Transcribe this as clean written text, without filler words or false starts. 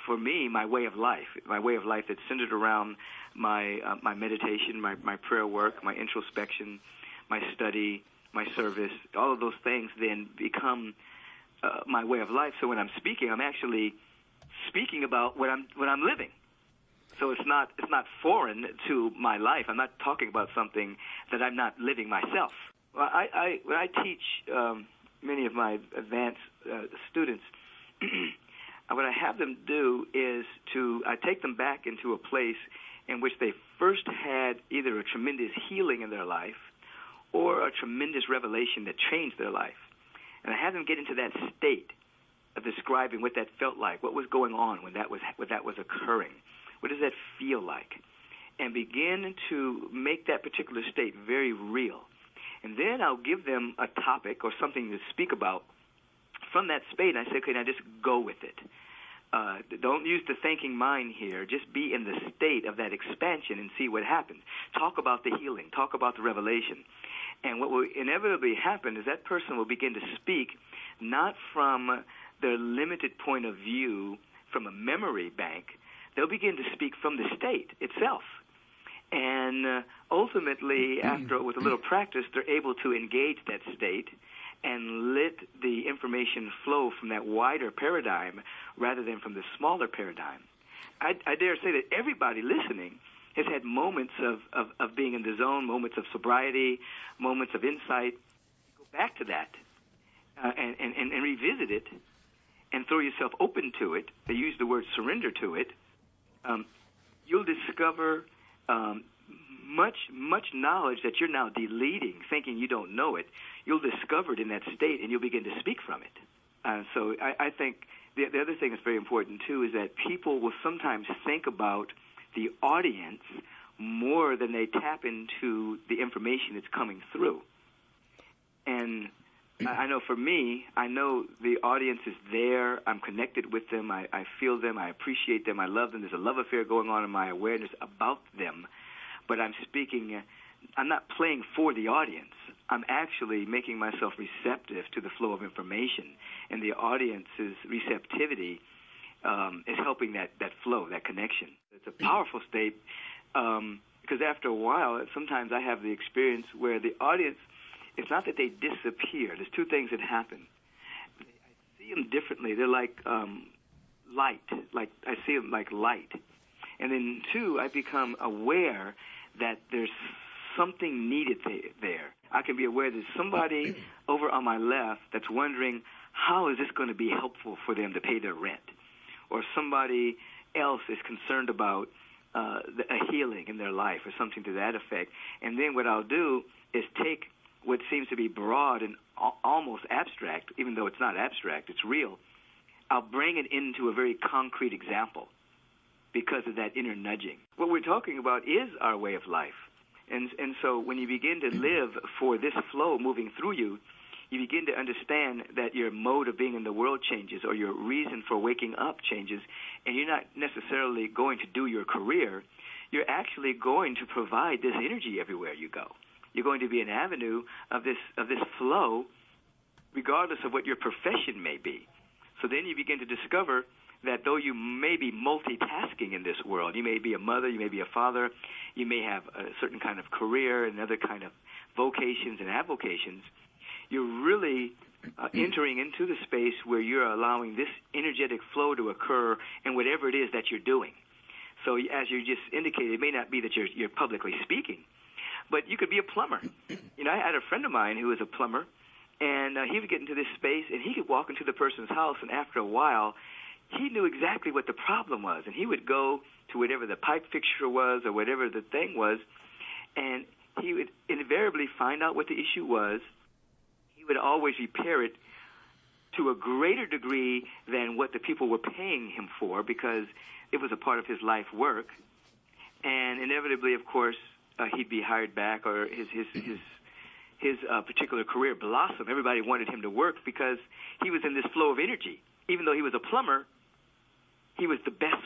for me, my way of life that's centered around my meditation, my prayer work, my introspection, my study, my service, all of those things then become my way of life. So when I'm speaking, I'm actually speaking about what I'm living. So it's not foreign to my life. I'm not talking about something that I'm not living myself. Well, when I teach many of my advanced students, what I have them do is I take them back into a place in which they first had either a tremendous healing in their life or a tremendous revelation that changed their life. And I have them get into that state of describing what that felt like, what was going on when that was occurring. What does that feel like? And begin to make that particular state very real. And then I'll give them a topic or something to speak about from that space. And I say, okay, now just go with it. Don't use the thinking mind here. Just be in the state of that expansion and see what happens. Talk about the healing. Talk about the revelation. And what will inevitably happen is that person will begin to speak not from their limited point of view from a memory bank. They'll begin to speak from the state itself. And ultimately, with a little practice, they're able to engage that state and let the information flow from that wider paradigm rather than from the smaller paradigm. I dare say that everybody listening has had moments of being in the zone, moments of sobriety, moments of insight. Go back to that and revisit it and throw yourself open to it. They use the word surrender to it. You'll discover much knowledge that you're now deleting, thinking you don't know it. You'll discover it in that state, and you'll begin to speak from it. So I think the other thing that's very important, too, is that people will sometimes think about the audience more than they tap into the information that's coming through. And I know for me, I know the audience is there. I'm connected with them. I feel them. I appreciate them. I love them. There's a love affair going on in my awareness about them. But I'm speaking, I'm not playing for the audience. I'm actually making myself receptive to the flow of information. And the audience's receptivity is helping that flow, that connection. It's a powerful state because after a while, sometimes I have the experience where the audience, it's not that they disappear. There's two things that happen. I see them differently. They're like light. Like I see them like light. And then two, I become aware that there's something needed there. I can be aware there's somebody over on my left that's wondering, how is this going to be helpful for them to pay their rent? Or somebody else is concerned about a healing in their life or something to that effect. And then what I'll do is take what seems to be broad and almost abstract, even though it's not abstract, it's real. I'll bring it into a very concrete example because of that inner nudging. What we're talking about is our way of life. And so when you begin to live for this flow moving through you, you begin to understand that your mode of being in the world changes or your reason for waking up changes, and you're not necessarily going to do your career. You're actually going to provide this energy everywhere you go. You're going to be an avenue of this flow regardless of what your profession may be. So then you begin to discover that though you may be multitasking in this world, you may be a mother, you may be a father, you may have a certain kind of career and other kind of vocations and avocations, you're really entering into the space where you're allowing this energetic flow to occur in whatever it is that you're doing. So as you just indicated, it may not be that you're publicly speaking, but you could be a plumber. You know, I had a friend of mine who was a plumber, and he would get into this space, and he could walk into the person's house, and after a while, he knew exactly what the problem was, and he would go to whatever the pipe fixture was or whatever the thing was, and he would invariably find out what the issue was. He would always repair it to a greater degree than what the people were paying him for because it was a part of his life work. And inevitably, of course, he'd be hired back or his particular career blossomed. Everybody wanted him to work because he was in this flow of energy. Even though he was a plumber, he was the best